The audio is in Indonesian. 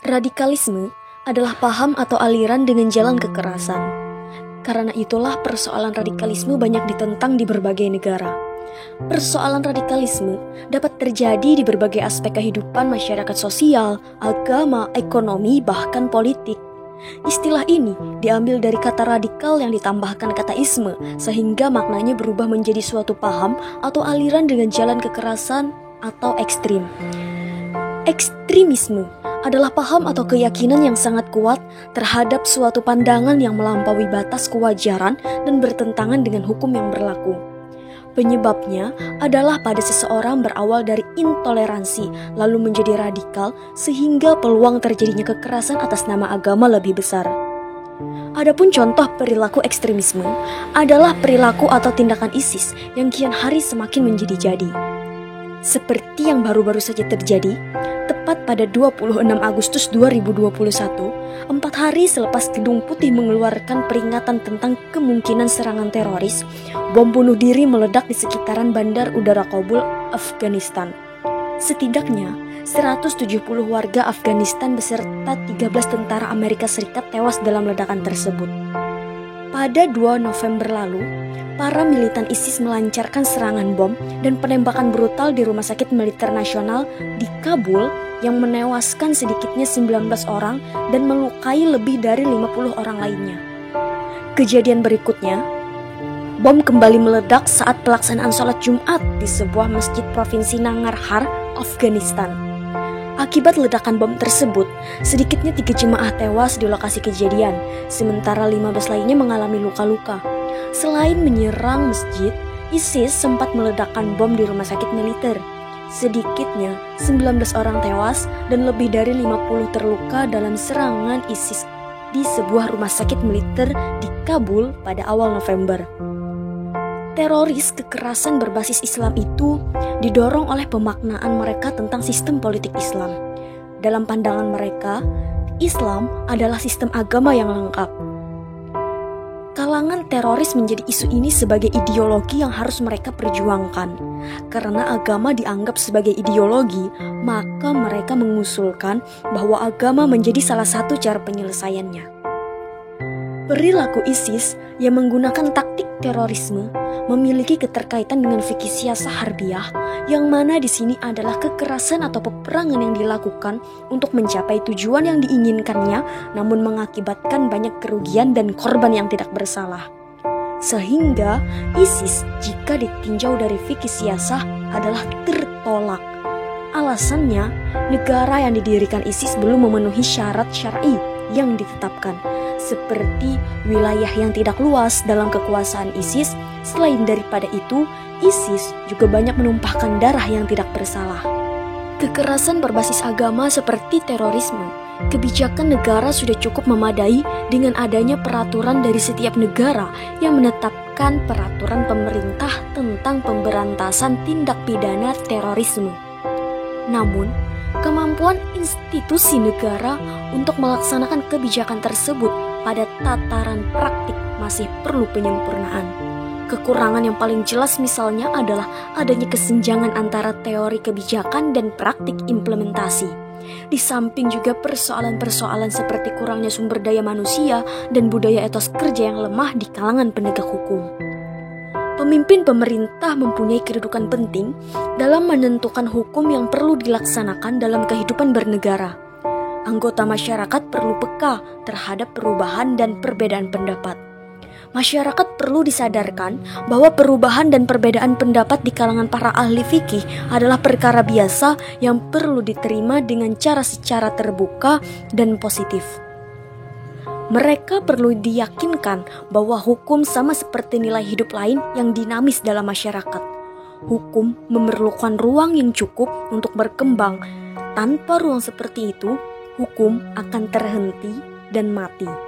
Radikalisme adalah paham atau aliran dengan jalan kekerasan. Karena itulah persoalan radikalisme banyak ditentang di berbagai negara. Persoalan radikalisme dapat terjadi di berbagai aspek kehidupan masyarakat sosial, agama, ekonomi, bahkan politik. Istilah ini diambil dari kata radikal yang ditambahkan kata isme, sehingga maknanya berubah menjadi suatu paham atau aliran dengan jalan kekerasan atau ekstrim. Ekstremisme adalah paham atau keyakinan yang sangat kuat terhadap suatu pandangan yang melampaui batas kewajaran dan bertentangan dengan hukum yang berlaku. Penyebabnya adalah pada seseorang berawal dari intoleransi lalu menjadi radikal sehingga peluang terjadinya kekerasan atas nama agama lebih besar. Adapun contoh perilaku ekstremisme adalah perilaku atau tindakan ISIS yang kian hari semakin menjadi-jadi. Seperti yang baru-baru saja terjadi, tepat pada 26 Agustus 2021, 4 hari selepas Gedung Putih mengeluarkan peringatan tentang kemungkinan serangan teroris, bom bunuh diri meledak di sekitaran Bandar Udara Kabul, Afghanistan. Setidaknya 170 warga Afghanistan beserta 13 tentara Amerika Serikat tewas dalam ledakan tersebut. Pada 2 November lalu, para militan ISIS melancarkan serangan bom dan penembakan brutal di Rumah Sakit Militer Nasional di Kabul yang menewaskan sedikitnya 19 orang dan melukai lebih dari 50 orang lainnya. Kejadian berikutnya, bom kembali meledak saat pelaksanaan sholat Jumat di sebuah masjid provinsi Nangarhar, Afghanistan. Akibat ledakan bom tersebut, sedikitnya 3 jemaah tewas di lokasi kejadian, sementara 15 lainnya mengalami luka-luka. Selain menyerang masjid, ISIS sempat meledakkan bom di rumah sakit militer. Sedikitnya 19 orang tewas dan lebih dari 50 terluka dalam serangan ISIS di sebuah rumah sakit militer di Kabul pada awal November. Teroris kekerasan berbasis Islam itu didorong oleh pemaknaan mereka tentang sistem politik Islam. Dalam pandangan mereka, Islam adalah sistem agama yang lengkap. Kalangan teroris menjadi isu ini sebagai ideologi yang harus mereka perjuangkan. Karena agama dianggap sebagai ideologi, maka mereka mengusulkan bahwa agama menjadi salah satu cara penyelesaiannya. Perilaku ISIS yang menggunakan taktik terorisme memiliki keterkaitan dengan fikih siyasah harbiyah, yang mana di sini adalah kekerasan atau peperangan yang dilakukan untuk mencapai tujuan yang diinginkannya, namun mengakibatkan banyak kerugian dan korban yang tidak bersalah. Sehingga ISIS jika ditinjau dari fikih siyasah adalah tertolak. Alasannya, negara yang didirikan ISIS belum memenuhi syarat syar'i yang ditetapkan, seperti wilayah yang tidak luas dalam kekuasaan ISIS. Selain daripada itu, ISIS juga banyak menumpahkan darah yang tidak bersalah. Kekerasan berbasis agama seperti terorisme, kebijakan negara sudah cukup memadai dengan adanya peraturan dari setiap negara yang menetapkan peraturan pemerintah tentang pemberantasan tindak pidana terorisme. Namun, kemampuan institusi negara untuk melaksanakan kebijakan tersebut pada tataran praktik masih perlu penyempurnaan. Kekurangan yang paling jelas misalnya adalah adanya kesenjangan antara teori kebijakan dan praktik implementasi. Di samping juga persoalan-persoalan seperti kurangnya sumber daya manusia dan budaya etos kerja yang lemah di kalangan penegak hukum. Pemimpin pemerintah mempunyai kedudukan penting dalam menentukan hukum yang perlu dilaksanakan dalam kehidupan bernegara. Anggota masyarakat perlu peka terhadap perubahan dan perbedaan pendapat. Masyarakat perlu disadarkan bahwa perubahan dan perbedaan pendapat di kalangan para ahli fikih adalah perkara biasa yang perlu diterima dengan cara secara terbuka dan positif. Mereka perlu diyakinkan bahwa hukum sama seperti nilai hidup lain yang dinamis dalam masyarakat. Hukum memerlukan ruang yang cukup untuk berkembang. Tanpa ruang seperti itu, hukum akan terhenti dan mati.